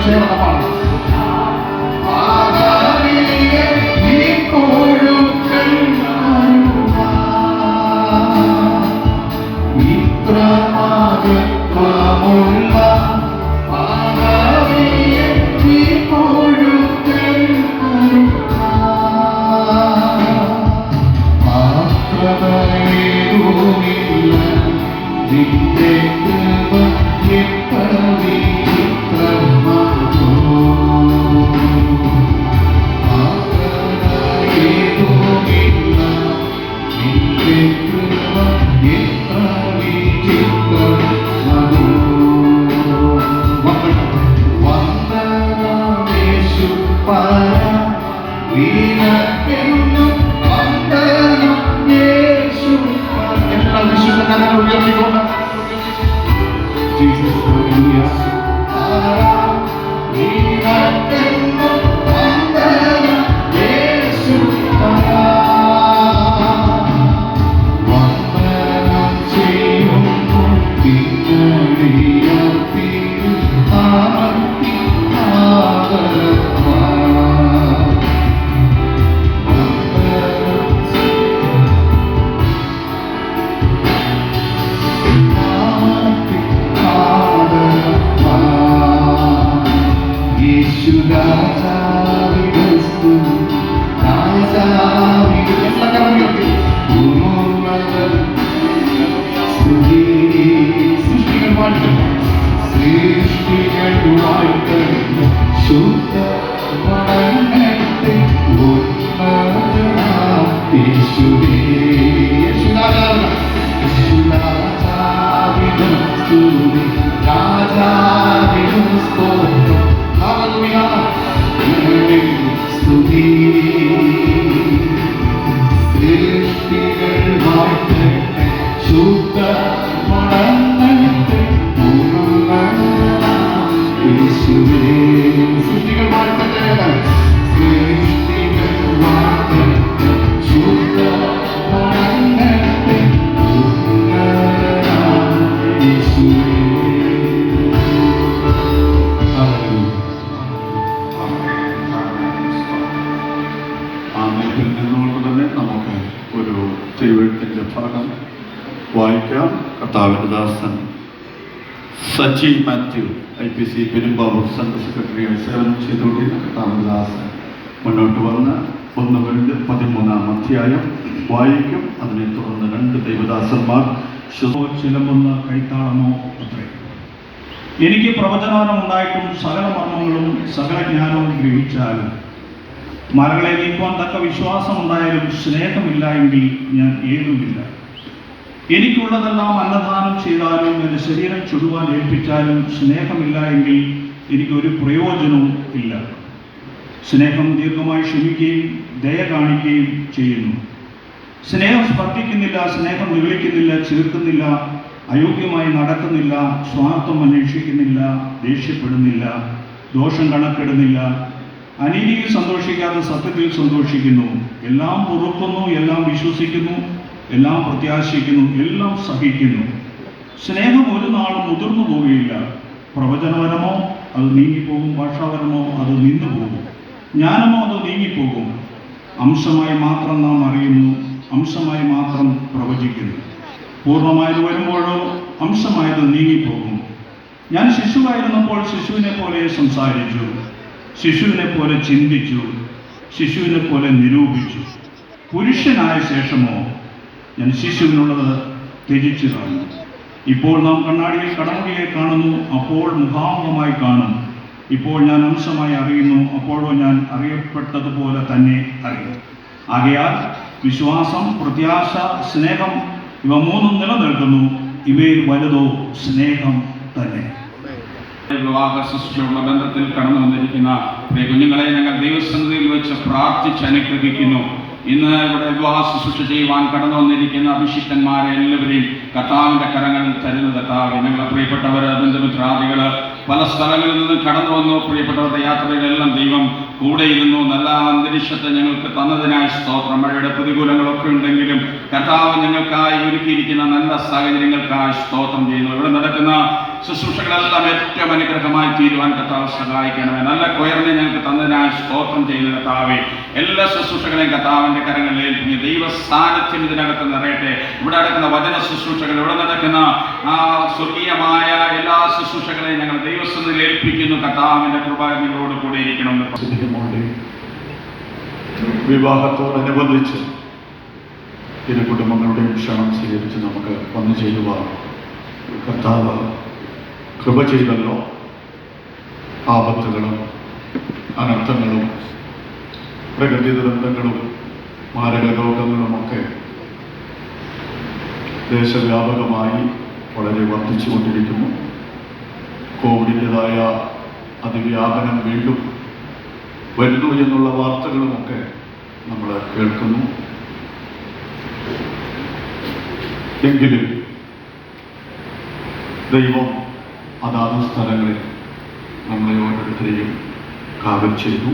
ചേർന്ന് പാടും. വായിക്കാം. കർത്താവിന്റെ ദാസൻ സച്ചി മാത്യു IPC പെരുമ്പാവൂർ സെൻട്രൽ സെക്രട്ടറിയായി സേവനം ചെയ്തുകൊണ്ടിരുന്ന കർത്താവിന്റെ ദാസൻ മുന്നോട്ട് വന്ന് 1 കൊരിന്ത്യർ 13-ാം അധ്യായം വായിക്കും. അതിനെ തുടർന്ന് 2 ദൈവദാസന്മാർ ചിലമ്പുന്ന കൈത്താളമോ അത്രേ. എനിക്ക് പ്രവചനം ഉണ്ടായിട്ടും സകല മർമ്മങ്ങളും സകല ജ്ഞാനവും ഗ്രഹിച്ചാലും മലകളെ നീക്കുവാൻ തക്ക വിശ്വാസമുണ്ടായാലും സ്നേഹമില്ല എങ്കിൽ ഞാൻ ഏതുമില്ല. എനിക്കുള്ളതെല്ലാം അന്നദാനം ചെയ്താലും എൻ്റെ ശരീരം ചുടുവാൻ ഏൽപ്പിച്ചാലും സ്നേഹമില്ല എങ്കിൽ എനിക്കൊരു പ്രയോജനവും ഇല്ല. സ്നേഹം ദീർഘമായി ക്ഷമിക്കുകയും ദയ കാണിക്കുകയും ചെയ്യുന്നു. സ്നേഹം സ്പർദ്ധിക്കുന്നില്ല, സ്നേഹം നിഗളിക്കുന്നില്ല, ചീർക്കുന്നില്ല, അയോഗ്യമായി നടക്കുന്നില്ല, സ്വാർത്ഥം അന്വേഷിക്കുന്നില്ല, ദേഷ്യപ്പെടുന്നില്ല, ദോഷം കണക്കിടുന്നില്ല, അനീതിയിൽ സന്തോഷിക്കാതെ സത്യത്തിൽ സന്തോഷിക്കുന്നു, എല്ലാം പൊറുക്കുന്നു, എല്ലാം വിശ്വസിക്കുന്നു, എല്ലാം പ്രത്യാശിക്കുന്നു, എല്ലാം സഹിക്കുന്നു. സ്നേഹം ഒരു നാളും മുതിർന്നു പോവുകയില്ല. പ്രവചനപരമോ അത് നീങ്ങിപ്പോകും, ഭാഷാപരമോ അത് നിന്നു പോകും, ജ്ഞാനമോ അത് നീങ്ങിപ്പോകും. അംശമായി മാത്രം നാം അറിയുന്നു, അംശമായി മാത്രം പ്രവചിക്കുന്നു. പൂർണ്ണമായത് വരുമ്പോഴോ അംശമായത് നീങ്ങിപ്പോകും. ഞാൻ ശിശുവായിരുന്നപ്പോൾ ശിശുവിനെ പോലെ സംസാരിച്ചു, ശിശുവിനെ പോലെ ചിന്തിച്ചു, ശിശുവിനെ പോലെ നിരൂപിച്ചു. പുരുഷനായ ശേഷമോ ഞാൻ ശിശുവിനുള്ളത് ത്യജിച്ചു കളഞ്ഞു. ഇപ്പോൾ നാം കണ്ണാടിയിൽ കടമുടിയെ കാണുന്നു, അപ്പോൾ മുഖാമുഖമായി കാണും. ഇപ്പോൾ ഞാൻ അംശമായി അറിയുന്നു, അപ്പോഴോ ഞാൻ അറിയപ്പെട്ടതുപോലെ തന്നെ അറിയും. ആകയാൽ വിശ്വാസം, പ്രത്യാശ, സ്നേഹം ഇവ 3 നിലനിൽക്കുന്നു. ഇവയിൽ വലുതോ സ്നേഹം തന്നെ. വിവാഹ ശുശ്രൂഷയുള്ള ബന്ധത്തിൽ കടന്നു വന്നിരിക്കുന്ന കുഞ്ഞുങ്ങളെ ഞങ്ങൾ ദൈവസന്നിധിയിൽ വെച്ച് പ്രാർത്ഥിച്ച് അനുഗ്രഹിക്കുന്നു. ഇന്ന് ഇവിടെ വിവാഹ ശുശ്രൂഷ ചെയ്യുവാൻ കടന്നു വന്നിരിക്കുന്ന അഭിഷിക്തന്മാരെ എല്ലാവരെയും കർത്താവിന്റെ കരങ്ങളിൽ തരുന്ന കർത്താവ്. ഞങ്ങളെ പ്രിയപ്പെട്ടവർ, ബന്ധുമിത്രാദികള് പല സ്ഥലങ്ങളിൽ നിന്നും കടന്നു വന്നു. പ്രിയപ്പെട്ടവരുടെ യാത്രയിലെല്ലാം ദൈവം കൂടെയിരുന്നു. നല്ല അന്തരീക്ഷത്തെ ഞങ്ങൾക്ക് തന്നതിനായി സ്തോത്രം. മഴയുടെ പ്രതികൂലങ്ങളൊക്കെ ഉണ്ടെങ്കിലും കർത്താവ് ഞങ്ങൾക്കായി ഒരുക്കിയിരിക്കുന്ന നല്ല സാഹചര്യങ്ങൾക്കായി സ്തോത്രം ചെയ്യുന്നു. ഇവിടെ നടക്കുന്ന ശുശ്രൂഷകളെല്ലാം ഏറ്റവും അനുഗ്രഹമായി തീരുവാൻ കർത്താവ് സഹായിക്കണമേ. നല്ല കൊയറിനെ ഞങ്ങൾക്ക് തന്നതിനായി സ്തോത്രം ചെയ്യുന്ന കർത്താവേ, എല്ലാ ശുശ്രൂഷകളെയും കർത്താവിന്റെ കരങ്ങളിൽ ഏൽപ്പിക്കുന്നു. ദൈവ സാന്നിധ്യം ഇതിനകത്ത് നിറയട്ടെ. ഇവിടെ നടക്കുന്ന വചന ശുശ്രൂഷകൾ, ഇവിടെ നടക്കുന്ന സ്വർഗീയമായ എല്ലാ ശുശ്രൂഷകളെയും ഞങ്ങൾ ദൈവസന്നിധിയിൽ ഏൽപ്പിക്കുന്നു. കർത്താവിന്റെ കൃപ നിങ്ങളോട് കൂടെ ഇരിക്കണം. വിവാഹത്തോടനുബന്ധിച്ച് ഇരു കുടുംബങ്ങളുടെയും ക്ഷണം സ്വീകരിച്ച് നമുക്ക് വന്നു ചെയ്യുവാൻ കർത്താവ് കൃപ ചെയ്തല്ലോ. ആപത്തുകളും അനർത്ഥങ്ങളും പ്രകൃതി ദുരന്തങ്ങളും മാരക രോഗങ്ങളുമൊക്കെ ദേശവ്യാപകമായി വളരെ വർദ്ധിച്ചുകൊണ്ടിരിക്കുന്നു. കോവിഡിൻ്റെതായ അതിവ്യാപനം വീണ്ടും വരുന്നു എന്നുള്ള വാർത്തകളുമൊക്കെ നമ്മൾ കേൾക്കുന്നു. എങ്കിലും ദൈവം അതാത് സ്ഥലങ്ങളിൽ നമ്മളെ ഓരോരുത്തരെയും കാവൽ ചെയ്തു.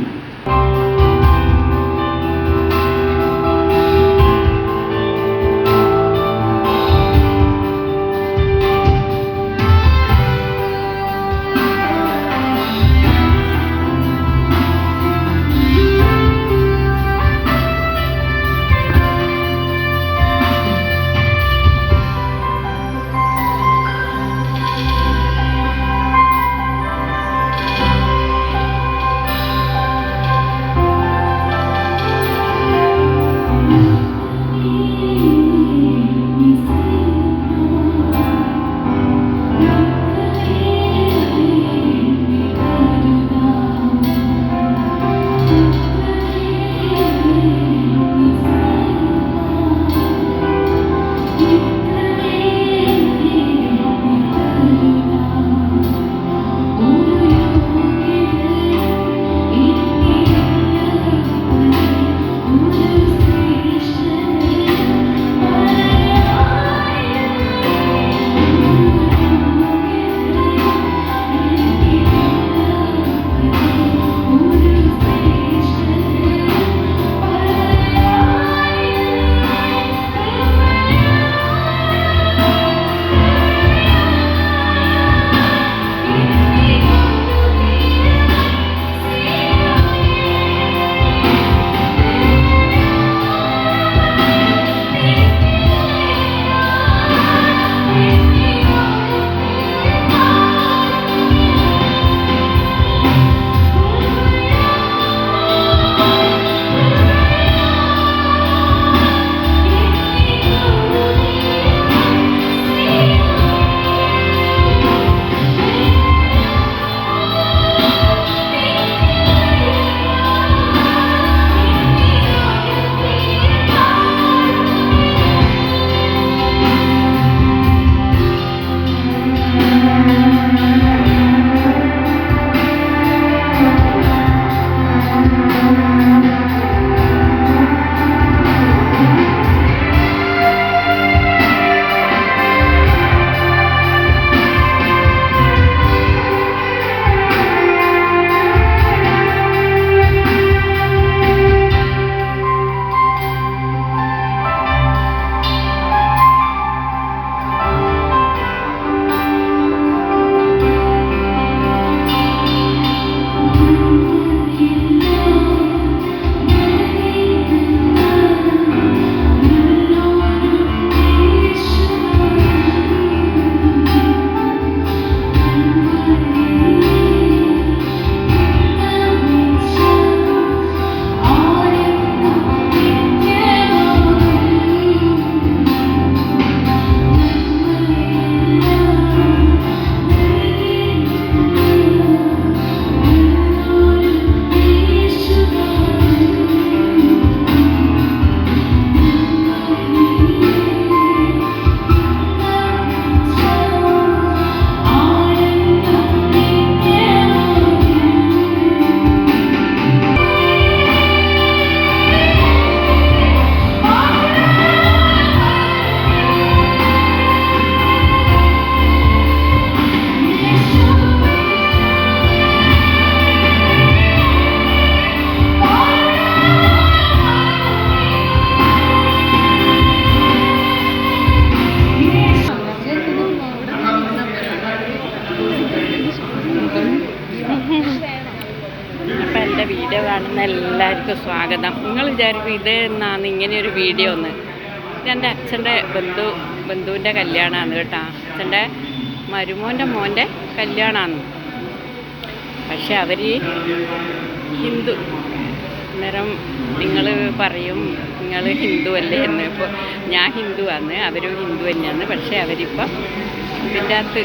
കാണുന്ന എല്ലാവർക്കും സ്വാഗതം. നിങ്ങൾ വിചാരിക്കും ഇത് എന്നാണ് ഇങ്ങനെയൊരു വീഡിയോ ഒന്ന്. ഇതെൻ്റെ അച്ഛൻ്റെ ബന്ധുവിൻ്റെ കല്യാണമാണ് കേട്ടോ. അച്ഛൻ്റെ മരുമോൻ്റെ മോൻ്റെ കല്യാണമാണ്. പക്ഷെ അവർ ഹിന്ദു. അന്നേരം നിങ്ങൾ പറയും നിങ്ങൾ ഹിന്ദു അല്ലേ എന്ന്. ഇപ്പോൾ ഞാൻ ഹിന്ദുവാണ്, അവരും ഹിന്ദു തന്നെയാണ്. പക്ഷേ അവരിപ്പം ഇതിൻ്റെ അകത്ത്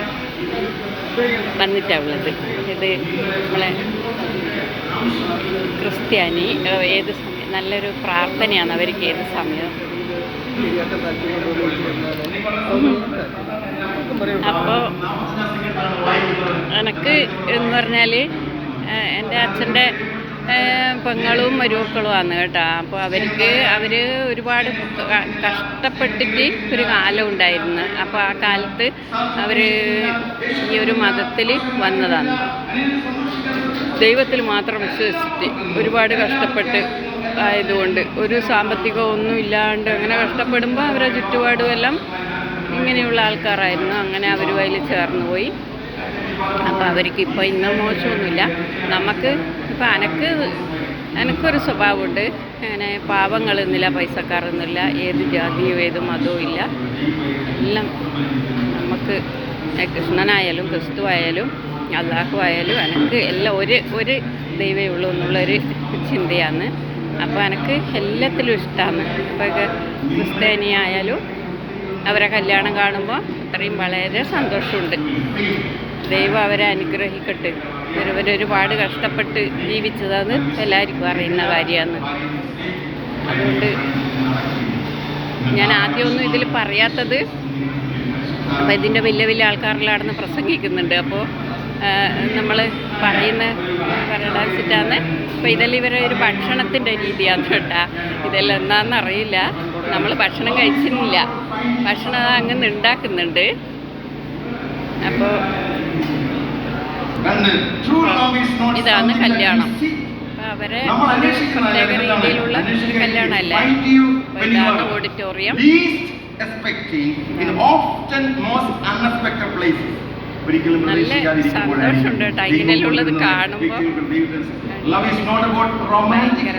വന്നിട്ടാണ് ഉള്ളത്. ഇത് നമ്മളെ ക്രിസ്ത്യാനി ഏത് സമയം നല്ലൊരു പ്രാർത്ഥനയാണ് അവർക്ക് ഏത് സമയം. അപ്പോൾ എനിക്ക് എന്ന് പറഞ്ഞാൽ എൻ്റെ അച്ഛൻ്റെ പെങ്ങളും മരുമക്കളുമാണ് കേട്ടോ. അപ്പോൾ അവർ ഒരുപാട് കഷ്ടപ്പെട്ടിട്ട് ഒരു കാലം ഉണ്ടായിരുന്നു. അപ്പോൾ ആ കാലത്ത് അവർ ഈ ഒരു മതത്തിൽ വന്നതാണ്. ദൈവത്തിൽ മാത്രം വിശ്വസിച്ചിട്ട് ഒരുപാട് കഷ്ടപ്പെട്ട് ആയതുകൊണ്ട് ഒരു സാമ്പത്തികമൊന്നും ഇല്ലാണ്ട് അങ്ങനെ കഷ്ടപ്പെടുമ്പോൾ അവരുടെ ചുറ്റുപാടും എല്ലാം ഇങ്ങനെയുള്ള ആൾക്കാരായിരുന്നു. അങ്ങനെ അവർ അതിൽ ചേർന്ന് പോയി. അപ്പോൾ അവർക്ക് ഇപ്പോൾ ഇന്ന് മോശമൊന്നുമില്ല. നമുക്ക് ഇപ്പോൾ എനിക്കൊരു സ്വഭാവമുണ്ട്. അങ്ങനെ പാവങ്ങളെന്നില്ല, പൈസക്കാരെന്നില്ല, ഏത് ജാതിയോ ഏത് മതവും ഇല്ല. എല്ലാം നമുക്ക് കൃഷ്ണനായാലും ക്രിസ്തു ആയാലും അള്ളാഹു ആയാലും എനിക്ക് എല്ലാം ഒരു ദൈവമേ ഉള്ളൂ എന്നുള്ളൊരു ചിന്തയാണ്. അപ്പോൾ എനിക്ക് എല്ലാത്തിലും ഇഷ്ടമാണ്. ഇപ്പോൾ ക്രിസ്ത്യാനി ആയാലും അവരെ കല്യാണം കാണുമ്പോൾ അത്രയും വളരെ സന്തോഷമുണ്ട്. ദൈവം അവരെ അനുഗ്രഹിക്കട്ടെ. ഒരുപാട് കഷ്ടപ്പെട്ട് ജീവിച്ചതാണ് എല്ലാവർക്കും അറിയുന്ന കാര്യമാണ്. അതുകൊണ്ട് ഞാൻ ആദ്യമൊന്നും ഇതിൽ പറയാത്തത്, അപ്പോൾ ഇതിൻ്റെ വലിയ വലിയ ആൾക്കാരിലാണെന്ന് പ്രസംഗിക്കുന്നുണ്ട്. അപ്പോൾ നമ്മൾ പറയണ ഇപ്പോൾ ഇതെല്ലാം ഇവരെ ഒരു ഭക്ഷണത്തിൻ്റെ രീതിയാണ് കേട്ടോ. ഇതെല്ലാം എന്താണെന്നറിയില്ല. നമ്മൾ ഭക്ഷണം കഴിച്ചിട്ടില്ല, ഭക്ഷണം അങ്ങനെ ഉണ്ടാക്കുന്നുണ്ട്. അപ്പോൾ ഇതാണ് കല്യാണം. അപ്പോൾ അവരെ പ്രത്യേക രീതിയിലുള്ള കല്യാണമല്ലേ. അപ്പോൾ ഇതാണ് ഓഡിറ്റോറിയം. നല്ല സന്തോഷമുണ്ട് കേട്ടോ ഇങ്ങനെയുള്ളത് കാണുമ്പോൾ. ഭയങ്കര